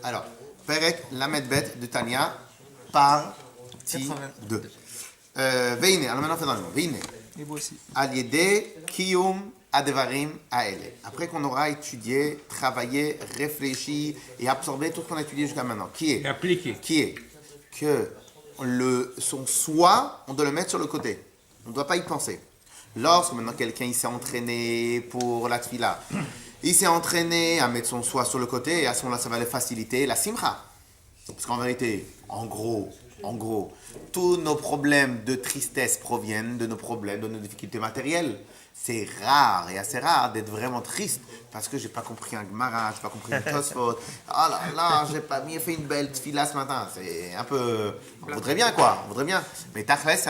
Alors, Perek Lamed Bet de Tania, partie 2. Veine, alors maintenant, on fait dans le mot. Veine. Et vous aussi. Al-Yede Kiyum Adevarim Aele. Après qu'on aura étudié, travaillé, réfléchi et absorbé tout ce qu'on a étudié jusqu'à maintenant. Qui est? Et appliqué. Qui est que son soi, on doit le mettre sur le côté. On ne doit pas y penser. Lorsque maintenant quelqu'un il s'est entraîné pour la tfila, il s'est entraîné à mettre son soi sur le côté et à ce moment-là, ça va le faciliter la simcha. Parce qu'en vérité, en gros, tous nos problèmes de tristesse proviennent de nos problèmes, de nos difficultés matérielles. C'est rare et assez rare d'être vraiment triste parce que j'ai pas compris un Gemara, j'ai pas compris un Tosfot. Ah là là, j'ai pas mis fait une belle tfila ce matin. C'est un peu, on voudrait bien quoi, on voudrait bien. Mais tachles, c'est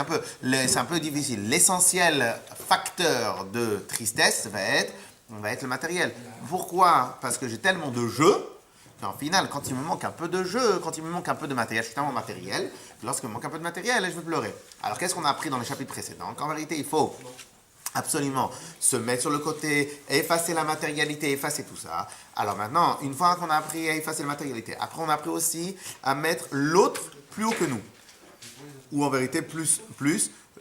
un peu difficile. L'essentiel facteur de tristesse va être le matériel. Pourquoi? Parce que j'ai tellement de jeux. En final, quand il me manque un peu de jeu, quand il me manque un peu de matériel, je suis tellement matériel, lorsqu'il me manque un peu de matériel, je veux pleurer. Alors qu'est-ce qu'on a appris dans les chapitres précédents? Qu'en vérité, il faut absolument se mettre sur le côté, effacer la matérialité, effacer tout ça. Alors maintenant, une fois qu'on a appris à effacer la matérialité, après on a appris aussi à mettre l'autre plus haut que nous. Ou en vérité,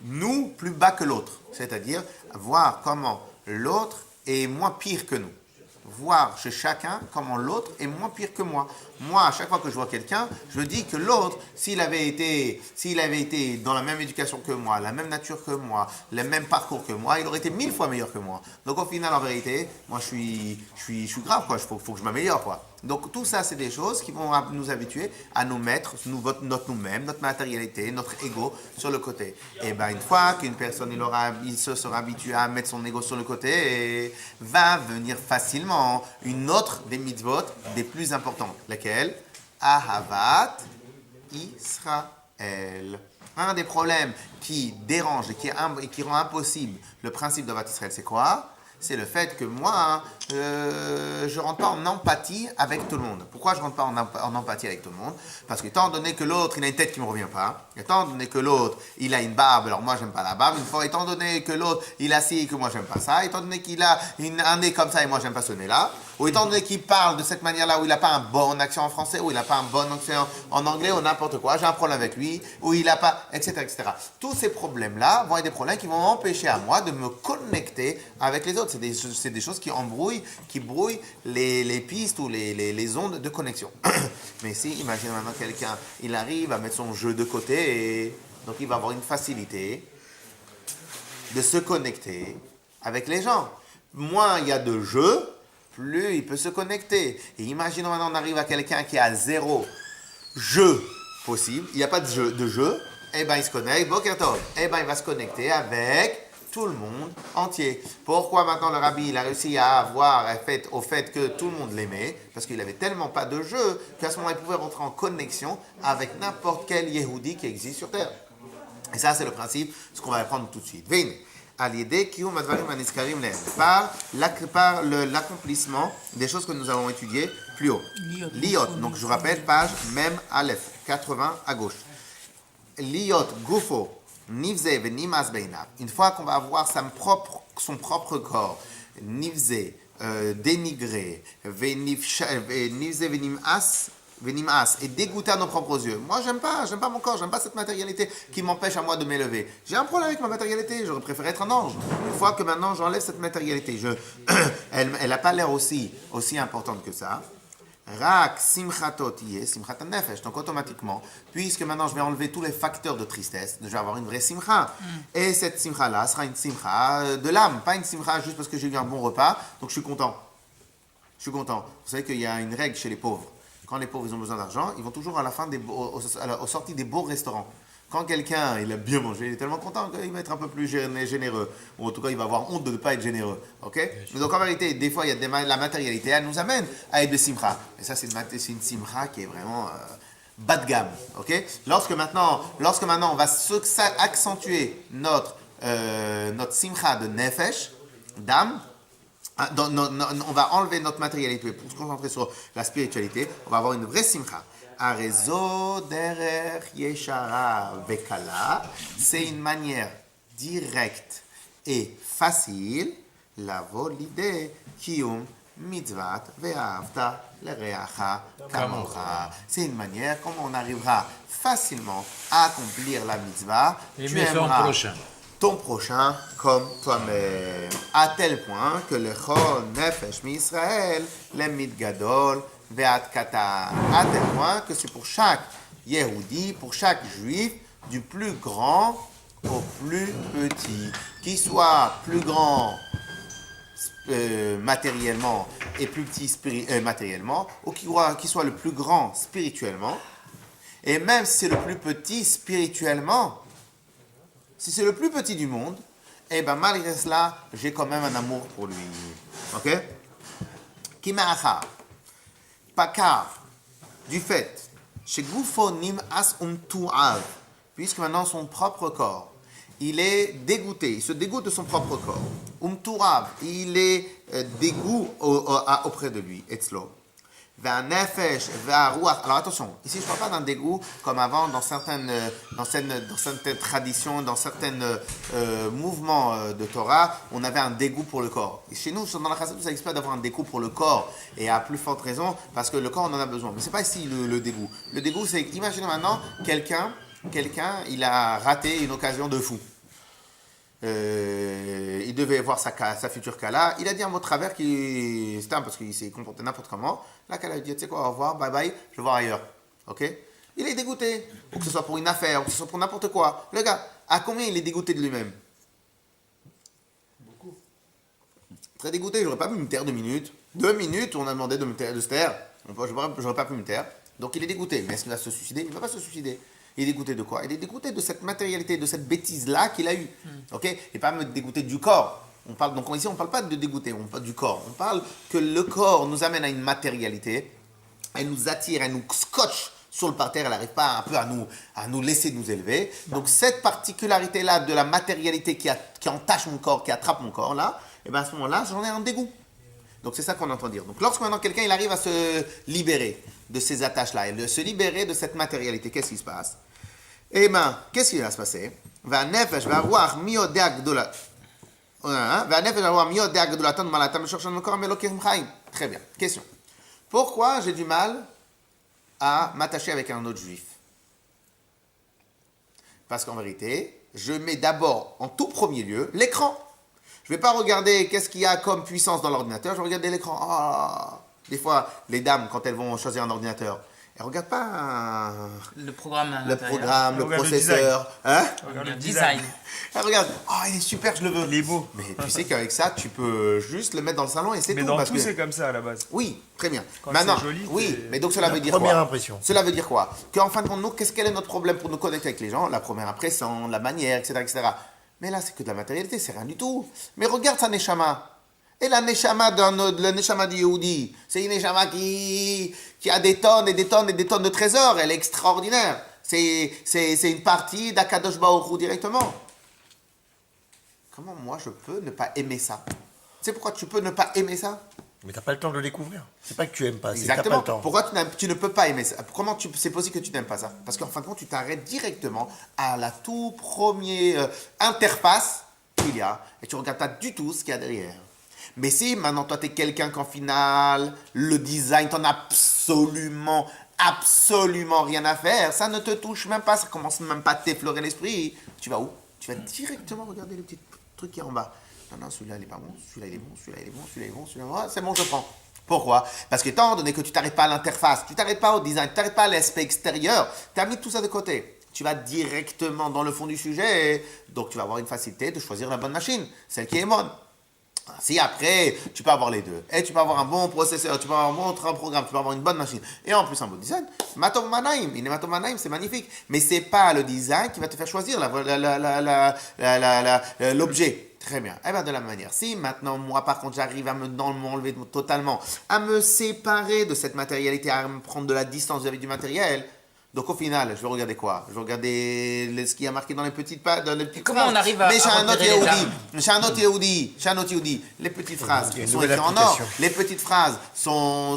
nous plus bas que l'autre. C'est-à-dire voir comment l'autre est moins pire que nous. Voir chez chacun comment l'autre est moins pire que moi. Moi, à chaque fois que je vois quelqu'un, je me dis que l'autre, s'il avait été dans la même éducation que moi, la même nature que moi, le même parcours que moi, il aurait été 1000 fois meilleur que moi. Donc au final, en vérité, moi je suis grave, quoi. Faut que je m'améliore, quoi. Donc tout ça, c'est des choses qui vont nous habituer à nous mettre notre nous-mêmes, notre matérialité, notre ego sur le côté. Et bien une fois qu'une personne il se sera habitué à mettre son ego sur le côté, et va venir facilement une autre des mitzvot des plus importantes. Laquelle? Ahavat Israël. Un des problèmes qui dérange et qui rend impossible le principe d'Ahavat Israël, c'est quoi? C'est le fait que moi, je ne rentre pas en empathie avec tout le monde. Pourquoi je ne rentre pas en empathie avec tout le monde? Parce que étant donné que l'autre, il a une tête qui ne me revient pas, étant donné que l'autre, il a une barbe, alors moi, je n'aime pas la barbe, étant donné que l'autre, il a ci, que moi, je n'aime pas ça, étant donné qu'il a un nez comme ça et moi, je n'aime pas ce nez-là, ou étant donné qu'il parle de cette manière-là, où il n'a pas un bon accent en français, ou il n'a pas un bon accent en anglais, ou n'importe quoi, j'ai un problème avec lui, ou il n'a pas, etc., etc. Tous ces problèmes-là vont être des problèmes qui vont m'empêcher à moi de me connecter avec les autres. C'est des choses qui brouillent les pistes ou les ondes de connexion. Mais si, imagine maintenant quelqu'un, il arrive à mettre son jeu de côté, et donc il va avoir une facilité de se connecter avec les gens. Moins il y a de jeux, plus il peut se connecter. Et imaginons maintenant on arrive à quelqu'un qui a 0 jeu possible, il n'y a pas de jeu, et bien il se connecte, Boker Tov, et bien il va se connecter avec tout le monde entier. Pourquoi maintenant le rabbi il a réussi à avoir au fait que tout le monde l'aimait? Parce qu'il n'avait tellement pas de jeu qu'à ce moment-là il pouvait rentrer en connexion avec n'importe quel Yehudi qui existe sur terre. Et ça c'est le principe, ce qu'on va apprendre tout de suite. Veine. Par l'accomplissement des choses que nous avons étudiées plus haut. Liot, donc je rappelle, page même Aleph, 80 à gauche. Liot, Gufo, Nivze, Venimaz Beinav. Une fois qu'on va avoir son propre corps, Nivze, dénigré, Nivze, Venimaz, et dégoûté à nos propres yeux. Moi, j'aime pas mon corps, j'aime pas cette matérialité qui m'empêche à moi de m'élever. J'ai un problème avec ma matérialité, j'aurais préféré être un ange. Une fois que maintenant j'enlève cette matérialité, elle n'a pas l'air aussi importante que ça. Rak simchatot yeh, simchat nefesh. Donc automatiquement, puisque maintenant je vais enlever tous les facteurs de tristesse, je vais avoir une vraie simcha. Et cette simcha-là sera une simcha de l'âme, pas une simcha juste parce que j'ai eu un bon repas, donc je suis content. Vous savez qu'il y a une règle chez les pauvres. Quand les pauvres ils ont besoin d'argent, ils vont toujours à la fin aux sorties des beaux restaurants. Quand quelqu'un il a bien mangé, il est tellement content qu'il va être un peu plus généreux. Ou en tout cas, il va avoir honte de ne pas être généreux. Okay? Donc en vérité, des fois, il y a la matérialité, elle nous amène à être de simcha. Et ça, c'est une simcha qui est vraiment bas de gamme. Okay? Lorsque maintenant, on va accentuer notre simcha de nefesh, d'âme, on va enlever notre matérialité pour se concentrer sur la spiritualité, on va avoir une vraie simcha. Arezo derer yeshara vekala, c'est une manière directe et facile, lavo l'idée kiyum mitzvat ve'avta l'ereacha kamocha. C'est une manière comment on arrivera facilement à accomplir la mitzvah. Tu aimeras ton prochain comme toi-même. À tel point que le chol nefesh mi-Israël, le mitgadol ve'at katan. À tel point que c'est pour chaque Yehudi, pour chaque juif, du plus grand au plus petit. Qu'il soit plus grand matériellement et plus petit matériellement, ou qu'il soit le plus grand spirituellement. Et même si c'est le plus petit spirituellement, si c'est le plus petit du monde, eh bien malgré cela, j'ai quand même un amour pour lui. Ok? Kima'acha, pakar, du fait, chez Goufonim as tu'av, puisque maintenant son propre corps, il est dégoûté, il se dégoûte de son propre corps. Tu'av, il est dégoût auprès de lui, etzlo. Nefesh, ruach. Alors attention, ici je ne parle pas d'un dégoût comme avant dans certaines traditions, dans certains mouvements de Torah, on avait un dégoût pour le corps. Et chez nous, dans la Chassidut, ça n'existe pas d'avoir un dégoût pour le corps, et à plus forte raison, parce que le corps on en a besoin. Mais ce n'est pas ici le dégoût. Le dégoût, c'est, imaginez maintenant, quelqu'un, il a raté une occasion de fou. Il devait voir sa future Kala. Il a dit un mot de travers c'était parce qu'il s'est comporté n'importe comment. La Kala lui dit, tu sais quoi, au revoir, bye bye, je vais voir ailleurs. Ok? Il est dégoûté. Ou que ce soit pour une affaire, ou que ce soit pour n'importe quoi. Le gars, à combien il est dégoûté de lui-même? Beaucoup. Très dégoûté, j'aurais pas pu me taire 2 minutes. 2 minutes, on a demandé de se taire. J'aurais pas pu me taire. Donc il est dégoûté. Mais est-ce qu'il va se suicider? Il ne va pas se suicider. Il est dégoûté de quoi? Il est dégoûté de cette matérialité, de cette bêtise-là qu'il a eue. Ok? Et pas me dégoûter du corps. Donc ici, on ne parle pas de dégoûter, on parle du corps. On parle que le corps nous amène à une matérialité, elle nous attire, elle nous scotche sur le parterre, elle n'arrive pas un peu à nous laisser nous élever. Donc cette particularité-là de la matérialité qui entache mon corps, qui attrape mon corps, là, et bien à ce moment-là, j'en ai un dégoût. Donc c'est ça qu'on entend dire. Donc lorsque maintenant quelqu'un il arrive à se libérer de ces attaches-là, et de se libérer de cette matérialité, qu'est-ce qui se passe? Eh bien, qu'est-ce qui va se passer? Très bien. Question. Pourquoi j'ai du mal à m'attacher avec un autre juif? Parce qu'en vérité, je mets d'abord, en tout premier lieu, l'écran. Je ne vais pas regarder qu'est-ce qu'il y a comme puissance dans l'ordinateur, je vais regarder l'écran. Des fois, les dames, quand elles vont choisir un ordinateur, elles ne regardent pas le programme, le processeur. Le design. Elles regardent, il est super, je le veux. Il est beau. Mais tu sais qu'avec ça, tu peux juste le mettre dans le salon et c'est tout. Mais dans tout, c'est comme ça à la base. Oui, très bien. Quand maintenant, c'est joli, mais donc cela veut dire quoi? Première impression. Cela veut dire quoi? Qu'en fin de compte, quel est notre problème pour nous connecter avec les gens? La première impression, la manière, etc., etc. Mais là, c'est que de la matérialité, c'est rien du tout. Mais regarde sa neshama. Et la neshama le neshama du Yehudi, c'est une neshama qui a des tonnes et des tonnes et des tonnes de trésors. Elle est extraordinaire. C'est une partie d'Akadosh Baruch Hu directement. Comment moi je peux ne pas aimer ça? Tu sais pourquoi tu peux ne pas aimer ça? Mais tu n'as pas le temps de le découvrir. C'est pas que tu aimes pas, c'est que tu n'as Exactement. pas le temps. Pourquoi tu ne peux pas aimer ça? Comment c'est possible que tu n'aimes pas ça? Parce qu'en fin de compte, tu t'arrêtes directement à la tout première interface qu'il y a et tu ne regardes pas du tout ce qu'il y a derrière. Mais si maintenant toi tu es quelqu'un qu'en final, le design t'en a absolument rien à faire, ça ne te touche même pas, ça commence même pas à t'effleurer l'esprit. Tu vas où? Tu vas directement regarder les petits trucs qui est en bas. Non, celui-là il est pas bon, celui-là il est bon, celui-là il est bon, celui-là il est bon, celui-là c'est bon, je prends. Pourquoi? Parce que étant donné que tu t'arrêtes pas à l'interface, tu t'arrêtes pas au design, tu t'arrêtes pas à l'aspect extérieur, tu as mis tout ça de côté. Tu vas directement dans le fond du sujet, donc tu vas avoir une facilité de choisir la bonne machine, celle qui est bonne. Si après, tu peux avoir les deux, et tu peux avoir un bon processeur, tu peux avoir un bon programme, tu peux avoir une bonne machine, et en plus un bon design, Matov Manaim, c'est magnifique. Mais c'est pas le design qui va te faire choisir l'objet. Très bien. Eh bien, de la même manière, si maintenant, moi, par contre, j'arrive à m'enlever totalement, à me séparer de cette matérialité, à me prendre de la distance vis-à-vis du matériel, Donc au final, je vais regarder quoi? Je vais regarder ce qui a marqué dans les petites Comment phrases. on arrive à Mais chez un autre repérer les Yehudi, les petites phrases Il y a une sont nouvelle écrites en or. application. Les petites phrases sont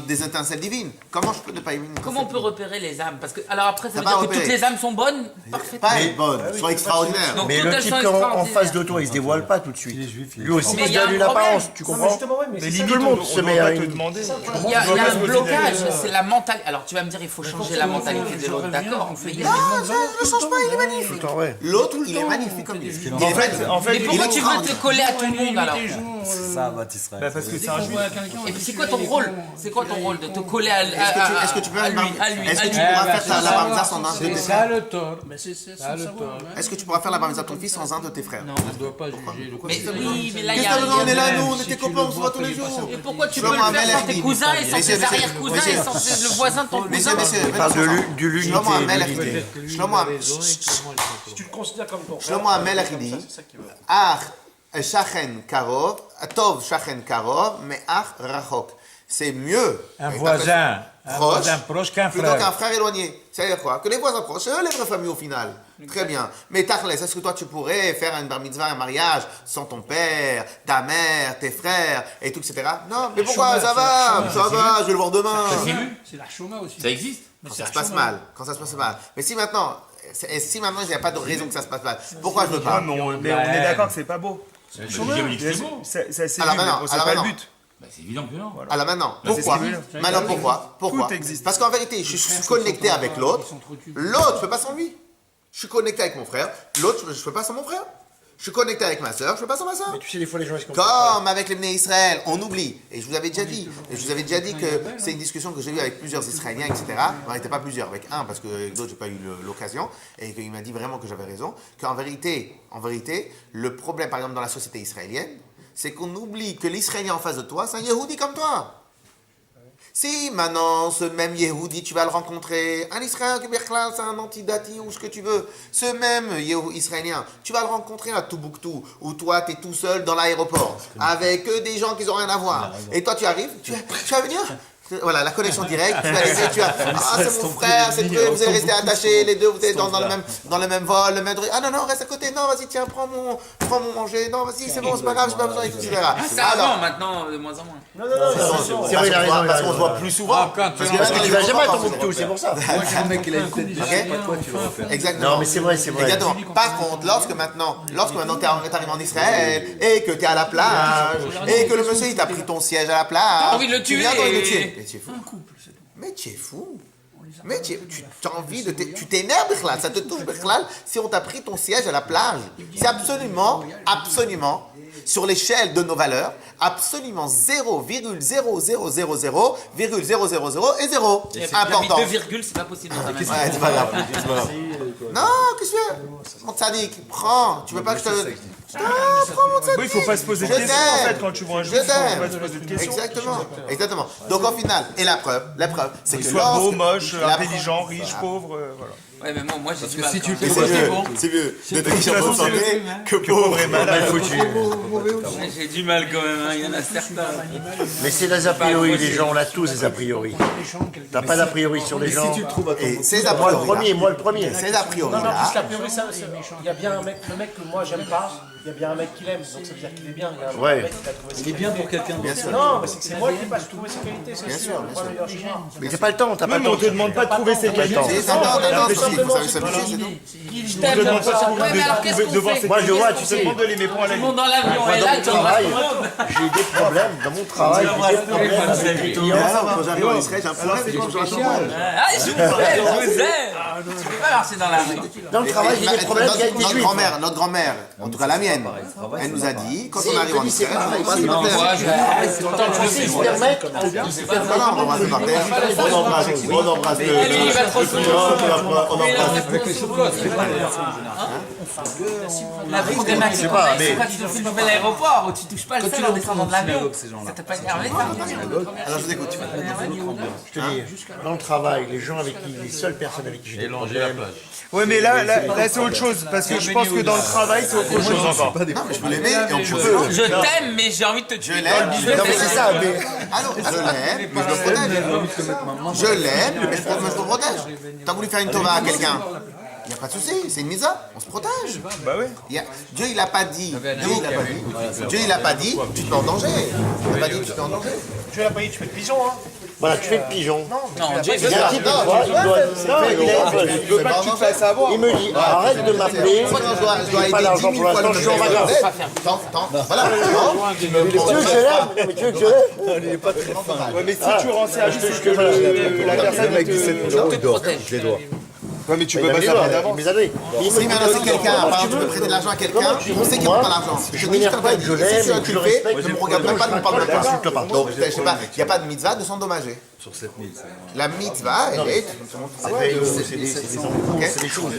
des étincelles divines. Comment je peux ne pas aimer? Comment on peut repérer les âmes? Parce que, alors après, ça veut va dire que repérer. toutes les âmes sont bonnes? Parfait. Pas être bonnes, sont extraordinaires. Donc, Mais toutes le elles type sont qui est en extraordinaires. face de toi, il se dévoile pas tout de suite. Lui aussi, Mais il il y a donne un une problème. apparence, tu comprends? Mais tout le monde se met à te une... demander. Il y a un blocage, c'est la mentalité. Alors tu vas me dire, il faut changer la mentalité de l'autre, d'accord? On fait Ne change pas, il est magnifique. Tout le temps, ouais. L'autre, il est magnifique comme lui. Il est magnifique. En fait, Mais pourquoi tu veux te coller à tout le monde alors? C'est ça, Baptiste. bah, parce que c'est un juif. Et puis c'est quoi ton rôle? C'est quoi ton rôle de te coller à Est-ce que tu peux à faire lui, à lui, Est-ce à que tu lui? pourras faire la bar mitzvah sans un de C'est tes ça frères? le tort. Mais c'est ça le tort. Est-ce que tu pourras faire la bar mitzvah de ton fils sans un de tes frères? Non. On ne doit pas juger le Mais oui, mais là il y Qu'est-ce a. que on est là, nous, on Si était tu copains, le on se vois voit tous les qu'il est jours. Et pourquoi tu peux Shlomo le faire Amel sans tes dit- cousins et sans Messieurs, tes messieurs, arrière-cousins messieurs. et sans le voisin de ton cousin? Messieurs, Il parle de l'unité. Shlomo Amel de a l'unité. dit. Shlomo Amel- Si tu le considères comme ton frère, Shlomo Amel c'est a dit. ça qu'il veut. Ach shachen karov, tov shachen karov, mais ach rachok. C'est mieux. Un Et voisin proche, proche qu'un plutôt qu'un frère. frère éloigné. C'est-à-dire quoi? Que les voisins proches, c'est eux les vraies familles au final. Très bien. Mais Tachlès, est-ce que toi tu pourrais faire une bar mitzvah, un mariage sans ton père, ta mère, tes frères et tout, etc. Non, mais pourquoi? Ça va, je vais le voir demain. C'est la chôma aussi. Ça existe? Quand ça se passe mal, quand ça se passe mal. Mais si maintenant il n'y a pas de raison que ça se passe mal, pourquoi je veux pas? Ouais, mais on est d'accord que c'est pas beau. J'ai jamais dit que c'est beau. Ça c'est Alors nul, mais maintenant, bon, c'est alors pas le maintenant. but. Bah, c'est évident que non. Alors maintenant, c'est ce pourquoi? que je veux dire. Maintenant, pourquoi? Tout existe. Parce qu'en vérité, je suis connecté avec l'autre. L'autre, je peux pas sans lui. Je suis connecté avec mon frère. L'autre, je peux pas sans mon frère. Je suis connecté avec ma soeur, je peux pas sans ma soeur. Mais tu sais, des fois, les gens, ils se comprennent pas. Comme avec les Bnei Israël, on oublie. Et je vous avais déjà dit. Et je vous avais déjà dit que c'est une discussion que j'ai eue avec plusieurs Israéliens, etc. On n'était pas plusieurs, avec un, parce que avec d'autres, j'ai pas eu l'occasion. Et qu'il m'a dit vraiment que j'avais raison. Qu'en vérité, le problème, par exemple, dans la société israélienne, c'est qu'on oublie que l'Israélien en face de toi, c'est un Yehudi comme toi. Si maintenant, ce même Yehudi, tu vas le rencontrer, un Israélien qui c'est un antidati ou ce que tu veux, ce même Israélien, tu vas le rencontrer à Toubouctou, où toi, tu es tout seul dans l'aéroport, avec des gens qui n'ont rien à voir. Et toi, tu arrives, tu vas venir. Voilà, la connexion directe, tu vas laisser, c'est mon frère, c'est truc, vous allez rester attachés, les deux, vous êtes dans le même vol, le même truc. Ah non, reste à côté, non, vas-y, tiens, prends mon manger, non, vas-y, c'est bon, c'est pas grave, j'ai pas besoin, etc. C'est avant, maintenant, de moins en moins. C'est vrai, il a raison, il a Parce qu'on se raison. voit plus souvent. quand Parce que Parce que tu vas jamais à temps Tombouctou, c'est pour ça. Le mec, il a une tête de Ok. Exactement. Non, mais c'est vrai, c'est vrai. Exactement. Par contre, lorsque maintenant tu es arrivé en Israël et que tu es à la plage et que le monsieur il t'a pris ton siège à la plage, T'as envie de le tu tuer. viens, t'as envie de le tuer. Mais tu es fou. Mais tu as envie de tu t'énerves, Bichlal, ça te touche, Bichlal, si on t'a pris ton siège à la plage. C'est absolument, sur l'échelle de nos valeurs, absolument 0,0000,000 et 0. Important. Deux virgules, c'est pas possible dans ta même. Ouais, c'est pas grave. Non, qu'est-ce que tu veux? Mon tzaddik, prends. Tu veux pas que je te... prends mon tzaddik. Oui, il faut pas se poser de Je questions en t'aime. fait quand tu vois un Je juif, il faut t'aime. pas se poser de questions. Exactement. Donc au final, et la preuve, c'est que Qu'il soit beau, lorsque- moche, la intelligent, riche, pauvre, voilà. Ouais, mais moi j'ai du mal. si tu quand le même. fais C'est pas, mieux, c'est mieux d'être riche en De toute bonne façon, santé que Pauvre pauvre. et malade. Ouais, j'ai du mal quand même, hein, il y en a certains. Mais c'est des a priori, les gens, on a tous des a priori. T'as pas d'a priori sur les gens. Et ces a Moi le priori, premier. ces a priori Non, non, là, parce qu'a priori, il y a bien un mec, le mec que moi j'aime pas, il y a bien un mec qui l'aime, donc ça veut dire qu'il est bien. Il y a un Ouais. mec qui a trouvé ses Il est bien pour quelqu'un bien d'autre. sûr. Non, mais c'est que c'est moi qui n'ai pas trouvé ses qualités, c'est Bien sûr. sûr, Le bien problème, il est chez moi. Mais t'as pas le temps, t'as pas Oui, le mais temps. on te demande pas de trouver ses qualités. C'est ça, non, c'est ce qu'il faut savoir s'habituer, c'est tout. Je On te t'aime, demande pas ouais, mais alors qu'est-ce qu'on devant fait? ses Moi, je vois, qualités, tu on sais. te demande de l'aimer pour Tout aller. le monde dans l'avion Moi, est dans là, mon tu embrasses travail, tout le monde. j'ai des problèmes dans mon travail, j'ai des problèmes avec les clients. Quand j'arrive en Israël, j'ai un problème, c'est quand je rentre en Israël. Ah, je vous aime. Tu peux pas marcher dans la rue. Dans le travail, j'ai des problèmes avec des juifs. Notre grand-mère, en tout cas la mienne, elle nous a dit, quand on arrive en c'est Israël, pareil, on va se c'est par terre. Ils se permettent. Non, on va se par terre. On embrasse Lui, il va trop souvent. on embrasse. La problématique, sais pas, c'est mais- quand tu te fais à l'aéroport où tu touches pas le sol en descendant de l'avion. Ça t'a pas énervé ça? Alors je vous écoute. Je te dis, dans le travail, les gens avec qui, les seules personnes avec qui j'ai Et longer la plage. Ouais, mais là c'est autre chose. Parce que je pense que dans le travail, c'est autre chose encore. Non, mais je peux l'aimer et on peut. Je t'aime, mais j'ai envie de te tuer. Je l'aime. Non, mais c'est ça, mais Alors, je l'aime, mais je le protège. Je l'aime, mais je le protège. T'as voulu faire une tova à quelqu'un, il n'y a pas de souci, c'est une misa, on se protège. Bah oui. Dieu, il n'a pas dit, Dieu, il n'a pas dit, tu te mets en danger. Il n'a pas dit, tu te mets en danger. Dieu l'a pas dit, tu fais le pigeon, hein. voilà, tu fais le pigeon. Non, Dieu, Il y a un type de fois, il Je veux pas que tu te fasses avoir. il me dit, arrête de m'appeler, Je dois j'ai pas aider d'argent 10 pour 000 fois l'instant, le je suis en vacances. Tant, voilà. Tu veux que je l'aime? Mais tu veux que je l'aime? Il est pas très fin. Ouais, mais si tu rends service, c'est que la personne Le mec, 17 000 euros, il dort. protège. Je les dois. Ouais, mais tu Il peux m'a pas dit, savoir il d'avance. me dit, Si maintenant c'est quelqu'un, par exemple, tu veux prêter de l'argent à quelqu'un, on sait qu'il ne prend pas l'argent. Je m'énerve pas, je l'aime, Si je tu le le fais, respecte, ne me regarde même pas, ne me parle même pas. Insulte pas. Donc, je sais pas, il n'y a pas de mitzvah de s'endommager. Sur 7000, c'est La mitzvah, elle est. C'est des choses.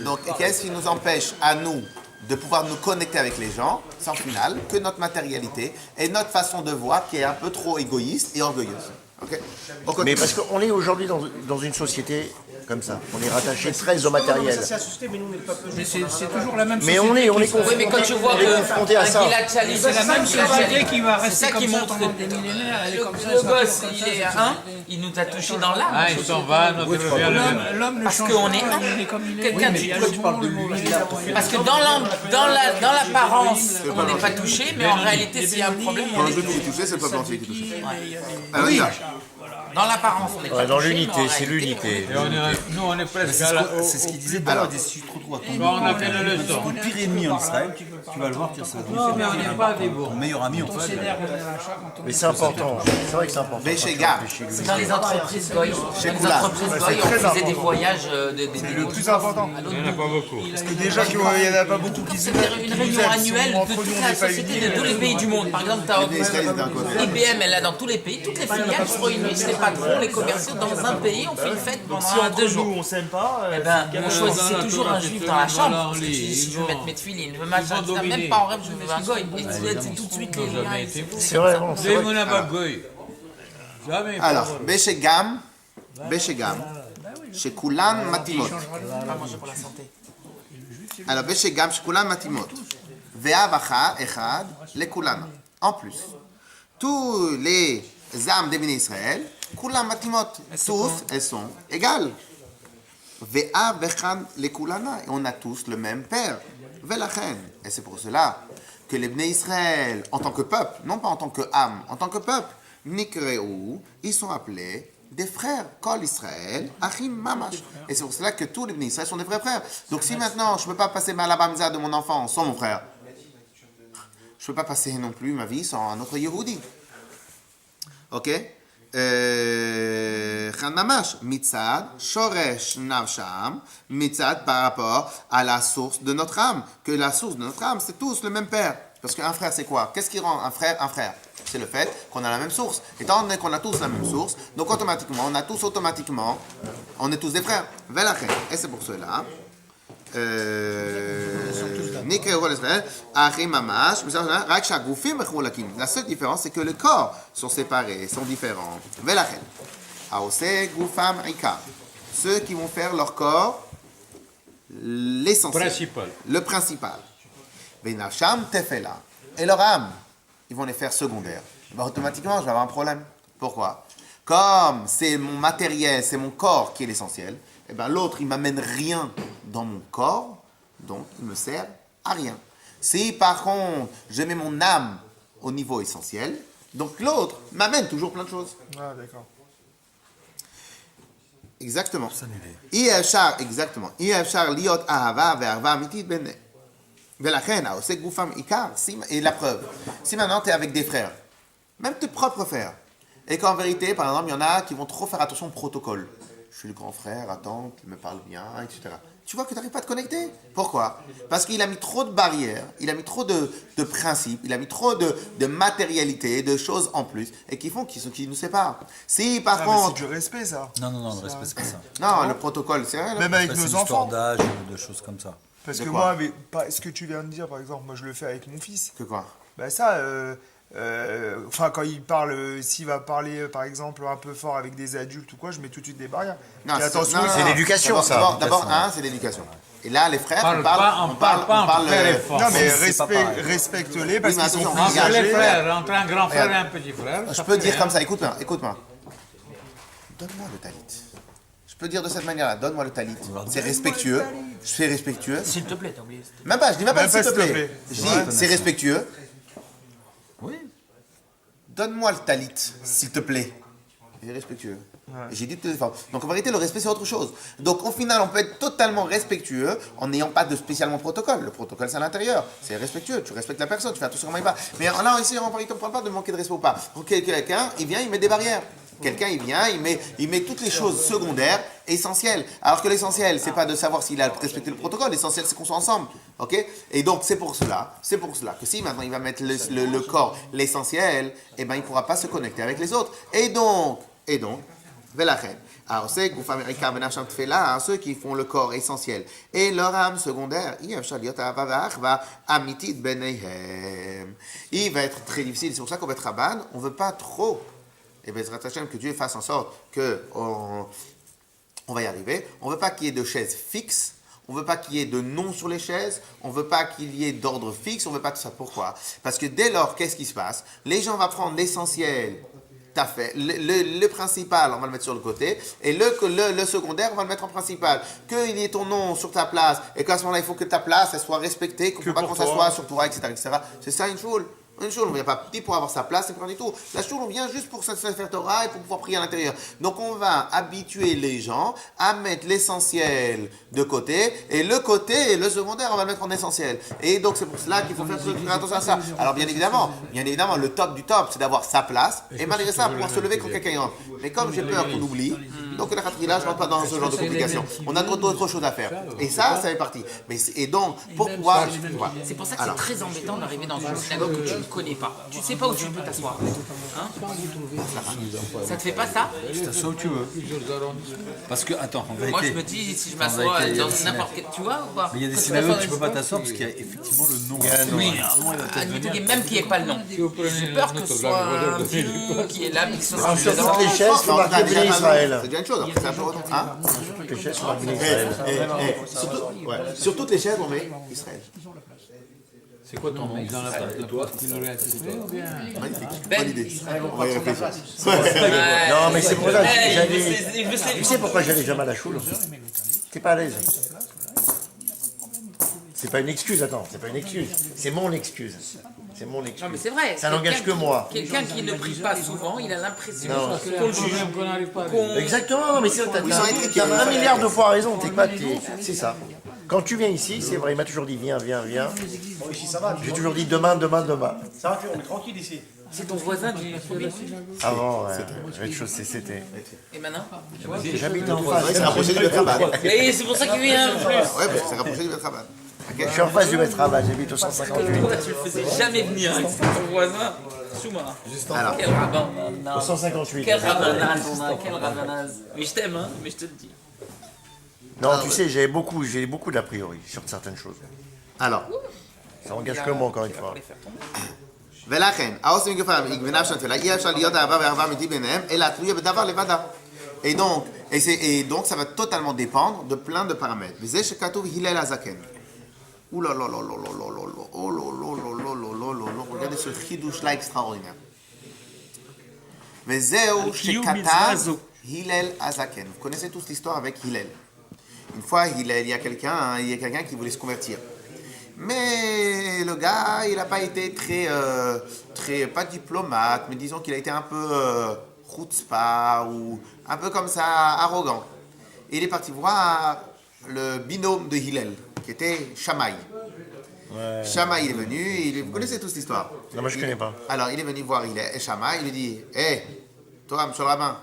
Donc, qu'est-ce qui nous empêche à nous de pouvoir nous connecter avec les gens, sans final, que notre matérialité et notre façon de voir qui est un peu trop égoïste et orgueilleuse. Ok. On continue. Mais parce qu'on est aujourd'hui dans une société comme ça. On est rattaché très au matériel. Ça s'est associé, mais nous, on est le peuple. Mais c'est toujours la même Mais société. on est Oui, mais quand tu vois on est confronté à ça. Gilad Shalit, C'est la même société qui va c'est rester ça qui comme ça montre pendant des millénaires. Elle est comme ça. le gosse, il est un, il nous a touché dans l'âme. Ah, il s'en va, notre l'homme ne Parce change qu'on pas, est un. il est comme il est. Quelqu'un, Oui, tu mais peux- tu parles de lui. Parce que dans l'apparence, on n'est pas touché, mais en réalité, s'il y a un problème, on Quand est je touché. suis touché, c'est le peuple entier qui est touché. Alors, Oui, il y a. dans l'apparence, on n'est pas Ouais, dans touché, mais en l'unité, c'est réalité, l'unité. Nous, on est presque c'est ce qu'il disait tout à l'heure, des sujets trop droits. On a fait la leçon. Ton pire ennemi en Israël, tu vas le voir, ça Non, mais on n'est pas des bons. ton meilleur ami en On fait. s'énerve à l'achat quand on Mais c'est important. C'est vrai que c'est important. Béchéga. c'est dans les entreprises goy. Dans les entreprises goy, on faisait des voyages C'est le plus important. Il n'y en a pas beaucoup. Parce que déjà, il n'y en a pas beaucoup qui se C'était une réunion annuelle de toute la société de tous les pays du monde. Par exemple, tu Les Israéliens d'un côté. IBM, elle est dans tous les pays. Toutes les filiales se réunissent, les patrons, les commerciaux dans un pays. On fait une fête pendant 2 jours. on s'aime pas. Eh ben, on choisissait toujours un juif dans la chambre. Parce que si je veux mettre mes tefilines, je veux machin, etc. Même pas en rêve, je veux un goy. Et c'est tout de suite les liens. C'est vrai, bon, c'est vrai. Jamais. Alors, Béchégam, chez Kulan Matimot. Pas manger pour la santé. Alors, Béchégam, chez Kulan Matimot. Ve'avacha echad le Kulan. En plus, tous les âmes des bénis Israël, Kulan Matimot, tous, elles sont égales. Ve'avechan le Kulana. Et on a tous le même père. Ve'lachen. Et c'est pour cela que les bénis Israël, en tant que peuple, non pas en tant que âme, en tant que peuple, Nikreou, ils sont appelés des frères. Kol Israël, Achim Mamash. Et c'est pour cela que tous les bénis Israël sont des vrais frères. Donc si maintenant je ne peux pas passer ma labamza de mon enfant sans mon frère, je ne peux pas passer non plus ma vie sans un autre Yehudi. Ok? Chan Mamash, Mitzad, Shoresh Navsham, Mitzad par rapport à la source de notre âme. Que la source de notre âme, c'est tous le même père. Parce qu'un frère, c'est quoi? Qu'est-ce qui rend un frère un frère? C'est le fait qu'on a la même source. Étant donné qu'on a tous la même source, donc automatiquement, on est tous des frères. Velachem. Et c'est pour cela. La seule différence, c'est que les corps sont séparés, sont différents. Velachem. Aose Gufam Ika. Ceux qui vont faire leur corps l'essentiel. Le principal. Benacham Tefela. Et leur âme, ils vont les faire secondaires. Ben, automatiquement, je vais avoir un problème. Pourquoi? Comme c'est mon matériel, c'est mon corps qui est l'essentiel, et ben l'autre, il m'amène rien dans mon corps, donc il me sert à rien. Si par contre, je mets mon âme au niveau essentiel, donc l'autre m'amène toujours plein de choses. Ah, d'accord. Exactement. Exactement. Liot ahava ve'arva amitit bene. Et la preuve, si maintenant tu es avec des frères, même tes propres frères, et qu'en vérité, par exemple, il y en a qui vont trop faire attention au protocole. Je suis le grand frère, attends, qu'il me parle bien, etc. Tu vois que tu n'arrives pas à te connecter. Pourquoi? Parce qu'il a mis trop de barrières, il a mis trop de principes, il a mis trop de matérialité, de choses en plus, et qui font qu'ils nous séparent. Si par C'est contre... du respect, ça. Non, le respect, c'est pas ça. Non, le protocole, c'est rien. Même avec C'est nos une histoire enfants. d'âge, de choses comme ça. Parce De que quoi? moi, ce que tu viens de dire, par exemple, moi je le fais avec mon fils. Que quoi? Bah ça, Enfin, quand il parle, s'il va parler, par exemple, un peu fort avec des adultes ou quoi, je mets tout de suite des barrières. Non, Et attention, c'est l'éducation, ça. D'abord, c'est l'éducation. Et là, les frères, On parle pas entre frères et forts. non, mais c'est pas pareil. respecte-les parce Oui, mais qu'ils sont attention, plus Entre les âgés. frères, entre un grand frère et un petit frère. Je ça peux fait dire rien. comme ça, écoute-moi. Donne-moi le talit. Je peux dire de cette manière-là, donne-moi le talit. C'est respectueux. Je suis respectueux. S'il te plaît, t'as oublié. Même pas, je dis même pas Même s'il pas te plaît. Je dis, c'est respectueux. Oui. Donne-moi le talit, s'il te plaît. Il est respectueux. Et j'ai dit de toutes les formes. Donc en vérité, le respect, c'est autre chose. Donc au final, on peut être totalement respectueux en n'ayant pas de spécialement protocole. Le protocole, c'est à l'intérieur. C'est respectueux. Tu respectes la personne, tu fais attention comment il va. Mais là, ici, on ne parle pas de manquer de respect ou pas. Donc, quelqu'un, il vient, il met des barrières. Quelqu'un, il vient, il met toutes les choses secondaires, essentielles. Alors que l'essentiel, c'est pas de savoir s'il a respecté le protocole. L'essentiel, c'est qu'on soit ensemble. Ok? Et donc, c'est pour cela que si maintenant il va mettre le corps, l'essentiel, eh ben, il ne pourra pas se connecter avec les autres. Et donc, Velachem. Alors, c'est ceux qui font le corps essentiel et leur âme secondaire, il va être très difficile. C'est pour ça qu'au Bet Rabban, on ne veut pas trop. Et Bezrat Hashem, que Dieu fasse en sorte qu'on va y arriver. On ne veut pas qu'il y ait de chaises fixes. On ne veut pas qu'il y ait de noms sur les chaises. On ne veut pas qu'il y ait d'ordre fixe. On ne veut pas tout ça. Pourquoi? Parce que dès lors, qu'est-ce qui se passe? Les gens vont prendre l'essentiel. T'as fait. Le principal, on va le mettre sur le côté. Et le secondaire, on va le mettre en principal. Qu'il y ait ton nom sur ta place. Et qu'à ce moment-là, il faut que ta place, elle soit respectée. Qu'on ne peut pas qu'on s'assoie sur toi, etc., etc. C'est ça une choule. Une choule, on ne vient pas petit pour avoir sa place, c'est pas du tout. La choule, on vient juste pour se faire Torah et pour pouvoir prier à l'intérieur. Donc on va habituer les gens à mettre l'essentiel de côté, et le côté et le secondaire, on va le mettre en essentiel. Et donc c'est pour cela qu'il faut faire attention à ça. Alors bien évidemment, le top du top, c'est d'avoir sa place, et malgré ça, pouvoir se lever quand quelqu'un rentre. Mais comme j'ai peur qu'on oublie, donc la khatrila, je ne rentre pas dans ce genre de complications. On a d'autres choses à faire. Et ça fait partie. Et donc, pour pouvoir... C'est pour ça que c'est très embêtant d'arriver dans une synagogue que tu ne connais pas. Tu ne sais pas où tu peux t'asseoir. Hein? Ça te fait pas ça? Tu t'assois où tu veux. Parce que, attends, en vérité. Moi je me dis, si je m'assois dans n'importe quel. Tu vois ou pas? Mais il y a des synagogues où tu peux pas t'asseoir parce qu'il y a effectivement le nom. Oui, même qu'il n'y ait pas le nom. J'ai peur que ce soit un vieux qui est là, mais que ce soit Sur toutes les chaises, c'est marqué Béné Israël. C'est déjà une chose, après c'est un peu autre. Hein? Sur toutes les chaises, c'est marqué Béné Israël. Sur toutes les chaises, on met Israël. C'est quoi ton nom? Ils en ont pas de toi qui l'aurait accepté ou bien? Magnifique. Bonne idée. On va y réfléchir. Non, mais c'est pour ça que Je j'allais. sais. Tu sais pourquoi j'allais jamais à la choule? T'es pas à l'aise. C'est pas une excuse, attends, c'est pas une excuse. C'est mon excuse. C'est mon excuse. Non mais c'est vrai. Ça n'engage que moi. Quelqu'un qui ne prie pas souvent, il a l'impression Non. qu'on le juge. Qu'on n'arrive pas à Exactement, mais c'est t'as un milliard de fois raison, t'es pas, c'est ça. Quand tu viens ici, c'est vrai, il m'a toujours dit viens. Bon, ici, ça va. J'ai toujours dit demain. Ça va, on est tranquille ici. C'est ton voisin du premier. Avant, rez-de-chaussée, c'était. Et maintenant? J'habite en Ouais, c'est face. rapproché du Betraban. Et c'est pour ça qu'il vient en plus. Ouais, parce que c'est rapproché du Betraban. Je suis en face du Betraban, j'habite au 158. Pourquoi tu le faisais jamais venir avec ton voisin? Chouma. Alors, Quel rabbin. Au 158. Quel rabbinage on a, quel rabbinage. Mais je t'aime, hein, mais je te le dis. Non, tu sais, j'ai beaucoup d'a priori sur certaines choses. alors. Ça engage que moi, encore une fois. ולכן, העושים גופם יגבנה שם תפילה, אי אפשר להיות אהבה ואהבה אמיתית ביניהם, אלא תלויה בדבר לבדה. Et donc, ça va totalement dépendre de plein de paramètres. וזה שכתוב הלל הזקן. Ouh là là là là là là là là, oh là là là là là là là, regardez ce chidouche là extraordinaire. וזהו שכתב הלל הזקן. Vous connaissez tous l'histoire avec Hillel. Une fois, il y a quelqu'un qui voulait se convertir. Mais le gars, il n'a pas été très, pas diplomate, mais disons qu'il a été un peu chutzpah ou un peu comme ça, arrogant. Et il est parti voir le binôme de Hillel, qui était Shammai. Shammai, il est venu, vous connaissez tous l'histoire. Non, moi je connais pas. Alors, il est venu voir Shammai, il lui dit, hé, toi, monsieur le rabbin,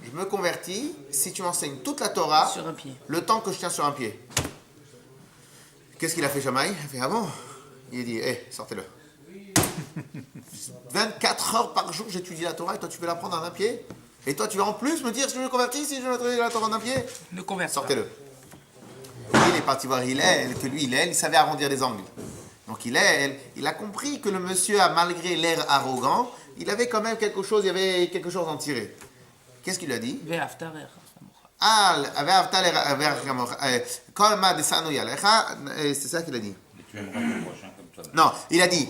je me convertis si tu m'enseignes toute la Torah Sur un pied. le temps que je tiens sur un pied. Qu'est-ce qu'il a fait, Shammai? Il a fait, ah bon? Il a dit, hé, sortez-le. 24 heures par jour, j'étudie la Torah et toi, tu veux l'apprendre d'un pied? Et toi, tu vas en plus me dire si je me convertis, si je veux la Torah d'un pied? Ne converse. Sortez-le. Il est parti voir Hillel, que lui, Hillel, il savait arrondir les angles. Donc il a compris que le monsieur, malgré l'air arrogant, il avait quand même quelque chose, il y avait quelque chose à en tirer. Qu'est-ce qu'il lui a dit? C'est ça qu'il a dit. Tu aimeras ton prochain comme toi. Non, il a dit,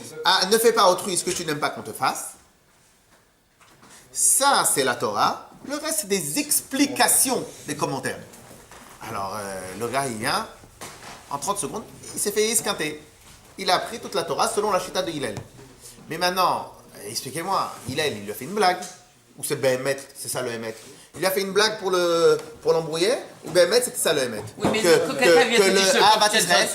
ne fais pas autrui ce que tu n'aimes pas qu'on te fasse. Ça, c'est la Torah. Le reste, c'est des explications, des commentaires. Alors, le gars, il vient, en 30 secondes, il s'est fait esquinter. Il a appris toute la Torah selon la chita de Hillel. Mais maintenant, expliquez-moi, Hillel, il lui a fait une blague. Ou c'est Behemet, c'est ça le Hémet. Il lui a fait une blague pour l'embrouiller, ou Behemet, c'était ça le Hémet. Oui, mais que le Ahavat Israël,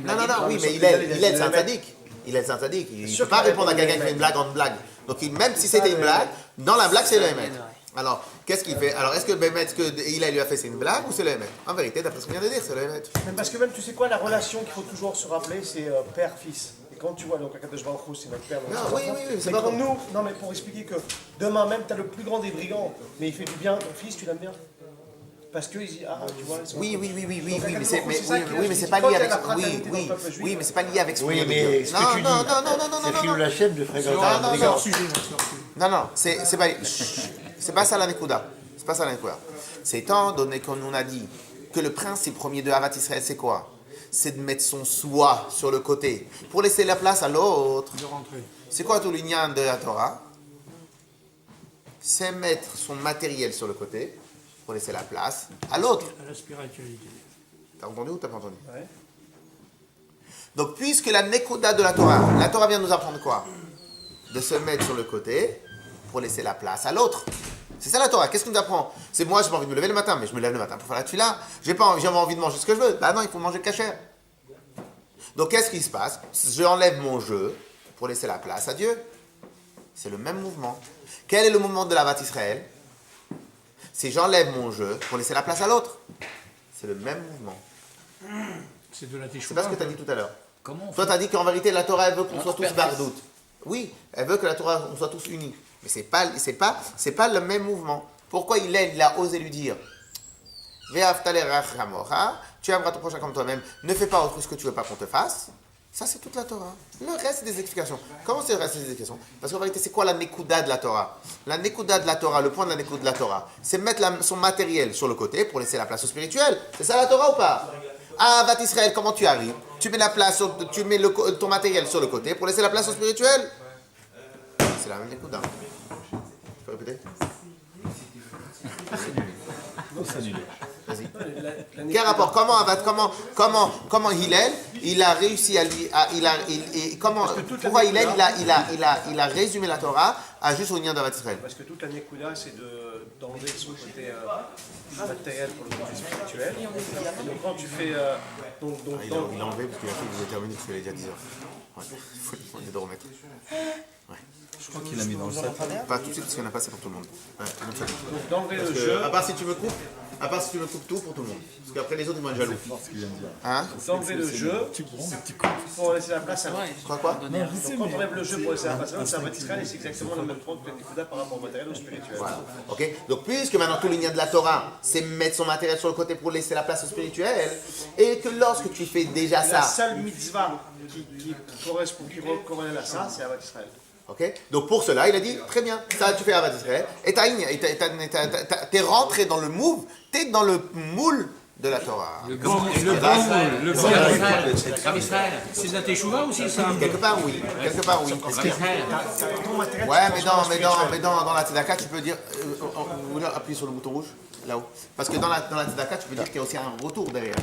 Non, oui, mais Hillel, c'est un tzaddik. Hillel, c'est un tzaddik. Il ne peut pas répondre à quelqu'un qui fait une blague en blague. Donc, même si c'était une blague, dans la blague, c'est le Hémet. Alors, qu'est-ce qu'il fait? Alors, est-ce que Behemet, ce que Hillel lui a fait, c'est une blague ou c'est le Hémet? En vérité, d'après ce qu'on vient de dire, c'est le Hémet. Parce que même, tu sais quoi, la relation qu'il faut toujours se rappeler, c'est père-fils. Et quand tu vois, donc, Akadosh Baruch Hu, c'est notre père. Oui, c'est pas comme nous. Non, mais pour expliquer que demain même, tu as le plus grand des brigands, mais il fait du bien, ton fils, tu l'aimes bien. Parce qu'il dit, tu vois. Oui, mais c'est pas lié avec. Oui, mais c'est pas lié avec ce qu'on vient de dire. Mais ce que tu dis, c'est Chilul Hashem de fréquenter un brigand. Non, c'est pas ça la Nekuda. C'est pas ça la Nekuda. C'est étant donné qu'on nous a dit que le principe premier de Havat Israël, c'est quoi? C'est de mettre son soi sur le côté pour laisser la place à l'autre. C'est quoi tout l'union de la Torah? C'est mettre son matériel sur le côté pour laisser la place à l'autre. À la spiritualité. T'as entendu ou t'as pas entendu? Ouais. Donc, puisque la Nekuda de la Torah vient nous apprendre quoi? De se mettre sur le côté pour laisser la place à l'autre. C'est ça la Torah. Qu'est-ce qu'on nous apprend? C'est moi, j'ai pas envie de me lever le matin, mais je me lève le matin pour faire la tefila. J'ai envie de manger ce que je veux. Bah non, il faut manger kasher. Donc, qu'est-ce qui se passe? J'enlève mon jeu pour laisser la place à Dieu. C'est le même mouvement. Quel est le mouvement de la Havat Israël? C'est j'enlève mon jeu pour laisser la place à l'autre. C'est le même mouvement. C'est de la C'est teshuva. pas ce que tu as dit tout à l'heure. Comment Toi, tu as dit qu'en vérité, la Torah, elle veut qu'on soit tous bardout. Oui, elle veut que la Torah, on soit tous unis. Mais c'est pas le même mouvement. Pourquoi il a osé lui dire tu aimeras ton prochain comme toi-même, ne fais pas autre ce que tu veux pas qu'on te fasse. Ça, c'est toute la Torah. Le reste, c'est des explications. Comment c'est le reste, c'est des explications? Parce qu'en vérité, c'est quoi la Nekuda de la Torah? La Nekuda de la Torah, le point de la Nekuda de la Torah, c'est mettre son matériel sur le côté pour laisser la place au spirituel. C'est ça la Torah ou pas? Ah, Havat Israël, comment tu arrives? Tu mets ton matériel sur le côté pour laisser la place au spirituel. C'est la même Nekuda. Tu peux répéter? Vas-y. Quel rapport? Comment Hillel, il a réussi à pourquoi Hillel, il a résumé la Torah à juste au lien d'Havat Israël? Parce que toute la Nekuda, c'est d'enlever son côté matériel pour le côté spirituel. Et donc quand tu fais... Il a enlevé parce qu'il a fait que vous avez terminé parce qu'il est déjà 10h. Ouais, il faut lui demander de remettre. Ouais. Je crois qu'il l'a mis dans le sac. Pas tout de suite parce qu'il n'y en a pas assez pour tout le monde. Ouais, comme ça. Donc d'enlever le jeu... À part si tu me coupes tout pour tout le monde. Parce qu'après les autres ils vont être jaloux. Hein? D'enlever le jeu pour laisser la place à l'autre. Quoi? Donc quand on enlève le jeu pour laisser la place à l'autre, c'est Havat Israël et c'est exactement le même point que la Nekuda par rapport au matériel ou au spirituel. Voilà. Ok? Donc puisque maintenant tout le lien de la Torah, c'est mettre son matériel sur le côté pour laisser la place au spirituel, et que lorsque tu fais déjà La ça. seule mitzvah qui correspond, qui corrèle à ça, c'est Havat Israël. Ok? Donc pour cela, il a dit, très bien, ça tu fais Havat Israël, et t'es rentré dans le move, t'es dans le moule de la Torah. Le bon c'est de la teshuva aussi, ça? Quelque part oui. Ouais, mais dans la Tzedaka, tu peux dire, vous voulez appuyer sur le bouton rouge, là-haut. Parce que dans la Tzedaka, tu peux dire qu'il y a aussi un retour derrière.